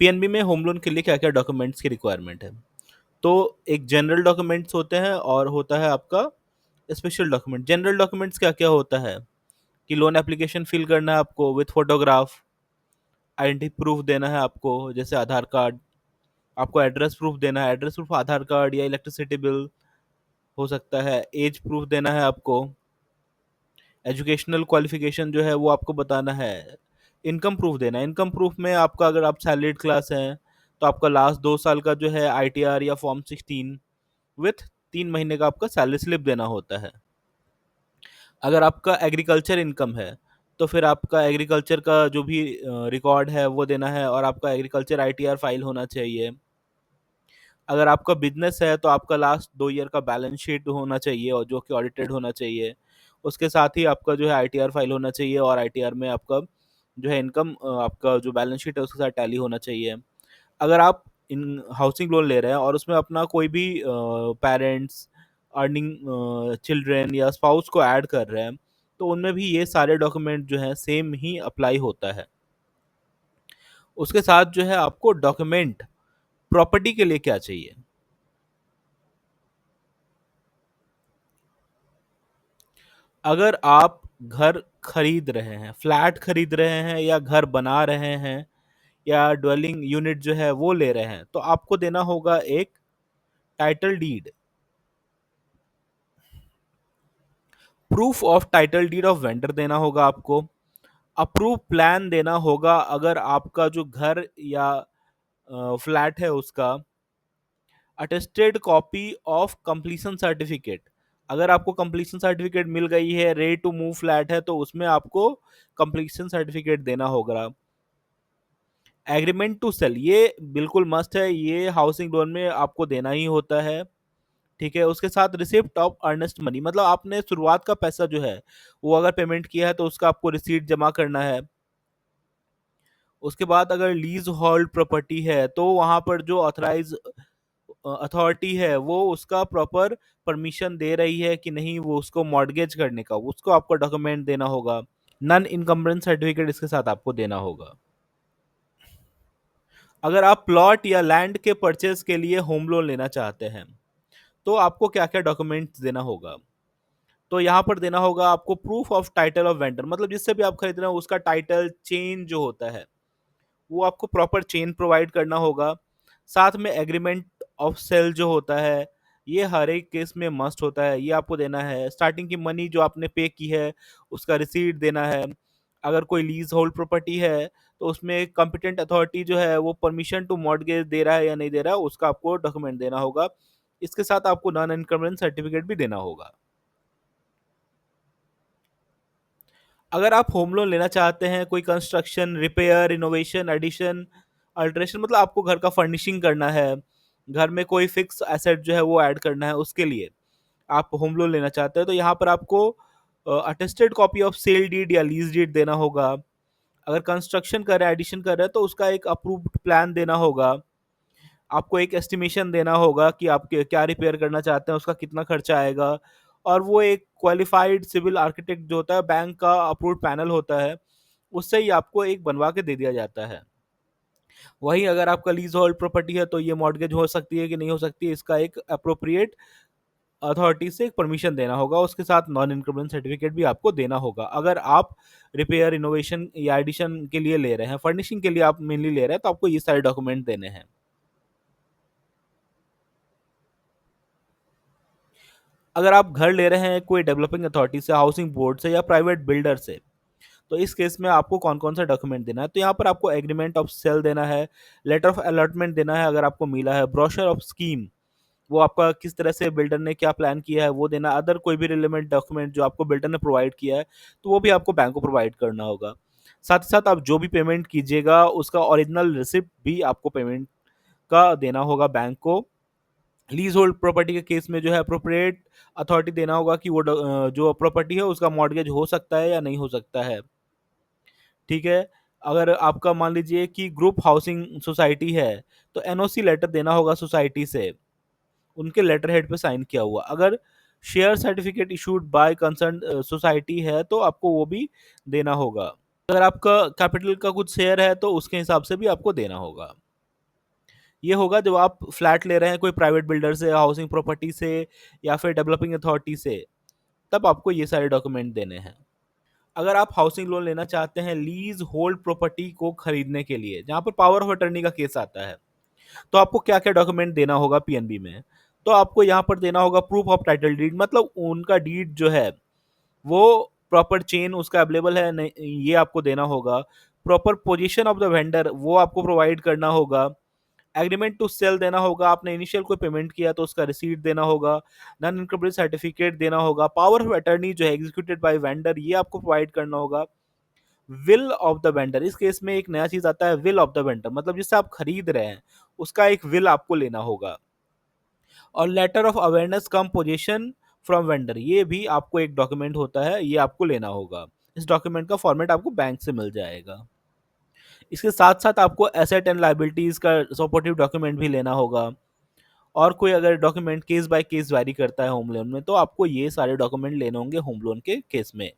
PNB में home loan के लिए क्या क्या डॉक्यूमेंट्स की रिक्वायरमेंट है? तो एक जनरल डॉक्यूमेंट्स होते हैं और होता है आपका स्पेशल डॉक्यूमेंट। जनरल डॉक्यूमेंट्स क्या क्या होता है कि लोन एप्लीकेशन फिल करना है आपको विथ फोटोग्राफ, आइडेंटिटी प्रूफ देना है आपको जैसे आधार कार्ड, आपको एड्रेस प्रूफ देना है, एड्रेस प्रूफ आधार कार्ड या इलेक्ट्रिसिटी बिल हो सकता है, एज प्रूफ देना है आपको, एजुकेशनल क्वालिफिकेशन जो है वो आपको बताना है, इनकम प्रूफ देना है। इनकम प्रूफ में आपका अगर आप सैलरीड क्लास हैं तो आपका लास्ट 2 साल का जो है आईटीआर या फॉर्म 16 विथ 3 महीने का आपका सैलरी स्लिप देना होता है। अगर आपका एग्रीकल्चर इनकम है तो फिर आपका एग्रीकल्चर का जो भी रिकॉर्ड है वो देना है और आपका एग्रीकल्चर आईटीआर फाइल होना चाहिए। अगर आपका बिजनेस है तो आपका लास्ट 2 ईयर का बैलेंस शीट होना चाहिए और जो कि ऑडिटेड होना चाहिए। उसके साथ ही आपका जो है आईटीआर फाइल होना चाहिए और आईटीआर में आपका जो है इनकम आपका जो बैलेंस शीट है उसके साथ टैली होना चाहिए। अगर आप इन हाउसिंग लोन ले रहे हैं और उसमें अपना कोई भी पेरेंट्स, अर्निंग चिल्ड्रेन या स्पाउस को ऐड कर रहे हैं तो उनमें भी ये सारे डॉक्यूमेंट जो हैं सेम ही अप्लाई होता है। उसके साथ जो है आपको डॉक्यूमेंट प्रॉपर्टी के लिए क्या चाहिए? अगर आप घर खरीद रहे हैं, फ्लैट खरीद रहे हैं या घर बना रहे हैं या ड्वेलिंग यूनिट जो है वो ले रहे हैं तो आपको देना होगा एक title deed, proof of title deed of vendor देना होगा आपको, अप्रूव प्लान देना होगा अगर आपका जो घर या फ्लैट है उसका, attested copy of completion certificate. अगर आपको कंप्लीशन सर्टिफिकेट मिल गई है, रेडी टू मूव फ्लैट है तो उसमें आपको कंप्लीशन सर्टिफिकेट देना होगा। एग्रीमेंट टू सेल ये बिल्कुल मस्ट है, ये हाउसिंग लोन में आपको देना ही होता है। ठीक है, उसके साथ रिसिप्ट ऑफ अर्नेस्ट मनी, मतलब आपने शुरुआत का पैसा जो है वो अगर पेमेंट किया है तो उसका आपको रिसीट जमा करना है। उसके बाद अगर लीज होल्ड प्रॉपर्टी है तो वहां पर जो ऑथराइज अथॉरिटी है वो उसका प्रॉपर परमिशन दे रही है कि नहीं वो उसको मॉर्गेज करने का, उसको आपको डॉक्यूमेंट देना होगा। नन इनकम्बरेंस सर्टिफिकेट इसके साथ आपको देना होगा। अगर आप प्लॉट या लैंड के परचेज के लिए होम लोन लेना चाहते हैं तो आपको क्या क्या डॉक्यूमेंट्स देना होगा? तो यहाँ पर देना होगा आपको proof of title of vendor, मतलब जिससे भी आप खरीद रहे हो उसका टाइटल चेन जो होता है वो आपको प्रॉपर चेन प्रोवाइड करना होगा। साथ में एग्रीमेंट ऑफ सेल जो होता है ये हर एक केस में मस्ट होता है, ये आपको देना है। स्टार्टिंग की मनी जो आपने पे की है उसका रिसीट देना है। अगर कोई लीज होल्ड प्रॉपर्टी है तो उसमें कॉम्पिटेंट अथॉरिटी जो है वो परमिशन टू मॉर्गेज दे रहा है या नहीं दे रहा है उसका आपको डॉक्यूमेंट देना होगा। इसके साथ आपको नॉन इनकम्बरेंस सर्टिफिकेट भी देना होगा। अगर आप होम लोन लेना चाहते हैं कोई construction, repair, innovation, addition, alteration, मतलब आपको घर का फर्निशिंग करना है, घर में कोई फिक्स एसेट जो है वो ऐड करना है, उसके लिए आप होम लोन लेना चाहते हैं तो यहाँ पर आपको attested copy of sale deed या लीज डीड देना होगा। अगर कंस्ट्रक्शन कर रहे हैं, एडिशन कर रहे हैं तो उसका एक अप्रूव्ड प्लान देना होगा। आपको एक एस्टिमेशन देना होगा कि आप क्या रिपेयर करना चाहते हैं, उसका कितना खर्चा आएगा। और वो एक क्वालिफाइड सिविल आर्किटेक्ट जो होता है, बैंक का अप्रूव्ड पैनल होता है, उससे ही आपको एक बनवा के दे दिया जाता है। वहीं अगर आपका लीज होल्ड प्रॉपर्टी है तो ये मॉर्गेज हो सकती है कि नहीं हो सकती है, इसका एक अप्रोप्रिएट अथॉरिटी से एक परमिशन देना होगा। उसके साथ नॉन इनकम्बरेंस सर्टिफिकेट भी आपको देना होगा। अगर आप रिपेयर, इनोवेशन या एडिशन के लिए ले रहे हैं, फर्निशिंग के लिए आप मेनली ले रहे हैं तो आपको ये सारे डॉक्यूमेंट देने हैं। अगर आप घर ले रहे हैं कोई डेवलपिंग अथॉरिटी से, हाउसिंग बोर्ड से या प्राइवेट बिल्डर से तो इस केस में आपको कौन कौन सा डॉक्यूमेंट देना है? तो यहाँ पर आपको एग्रीमेंट ऑफ सेल देना है, लेटर ऑफ अलॉटमेंट देना है अगर आपको मिला है, ब्रोशर ऑफ स्कीम, वो आपका किस तरह से बिल्डर ने क्या प्लान किया है वो देना, अदर कोई भी रिलेवेंट डॉक्यूमेंट जो आपको बिल्डर ने प्रोवाइड किया है तो वो भी आपको बैंक को प्रोवाइड करना होगा। साथ ही साथ आप जो भी पेमेंट कीजिएगा उसका ओरिजिनल रिसिप्ट भी आपको पेमेंट का देना होगा बैंक को। लीज होल्ड प्रॉपर्टी के केस में जो है अप्रोप्रिएट अथॉरिटी देना होगा कि वो जो प्रॉपर्टी है उसका मॉर्गेज हो सकता है या नहीं हो सकता है। ठीक है, अगर आपका मान लीजिए कि ग्रुप हाउसिंग सोसाइटी है तो एनओसी लेटर देना होगा सोसाइटी से, उनके लेटर हेड पे साइन किया हुआ। अगर share certificate issued by concern society है तो आपको वो भी देना होगा। अगर आपका कैपिटल का कुछ शेयर है तो उसके हिसाब से भी आपको देना होगा। ये होगा जब आप फ्लैट ले रहे हैं कोई प्राइवेट बिल्डर से, हाउसिंग प्रॉपर्टी से, या फिर डेवलपिंग अथॉरिटी से, तब आपको ये सारे डॉक्यूमेंट देने हैं। अगर आप हाउसिंग लोन लेना चाहते हैं लीज होल्ड प्रॉपर्टी को खरीदने के लिए, जहां पर पावर ऑफ अटर्नी का केस आता है, तो आपको क्या क्या डॉक्यूमेंट देना होगा पीएनबी में? तो आपको यहाँ पर देना होगा प्रूफ ऑफ टाइटल डीड, मतलब उनका डीड जो है वो प्रॉपर चेन उसका अवेलेबल है नहीं, ये आपको देना होगा। Proper position of the vendor वो आपको प्रोवाइड करना होगा। एग्रीमेंट टू सेल देना होगा, आपने इनिशियल कोई पेमेंट किया तो उसका रिसीट देना होगा। नॉन इनकम्प्लीट सर्टिफिकेट देना होगा। पावर ऑफ अटर्नी जो है एग्जीक्यूटेड बाय वेंडर, ये आपको प्रोवाइड करना होगा। विल ऑफ द वेंडर, इस केस में एक नया चीज आता है विल ऑफ द वेंडर, मतलब जिससे आप खरीद रहे हैं उसका एक विल आपको लेना होगा। और letter of awareness cum possession from vendor, ये भी आपको एक डॉक्यूमेंट होता है, ये आपको लेना होगा। इस डॉक्यूमेंट का फॉर्मेट आपको बैंक से मिल जाएगा। इसके साथ साथ आपको एसेट एंड लाइबिलिटीज का सपोर्टिव डॉक्यूमेंट भी लेना होगा। और कोई अगर document case by case vary करता है होम लोन में, तो आपको ये सारे डॉक्यूमेंट लेने होंगे होम लोन के केस में।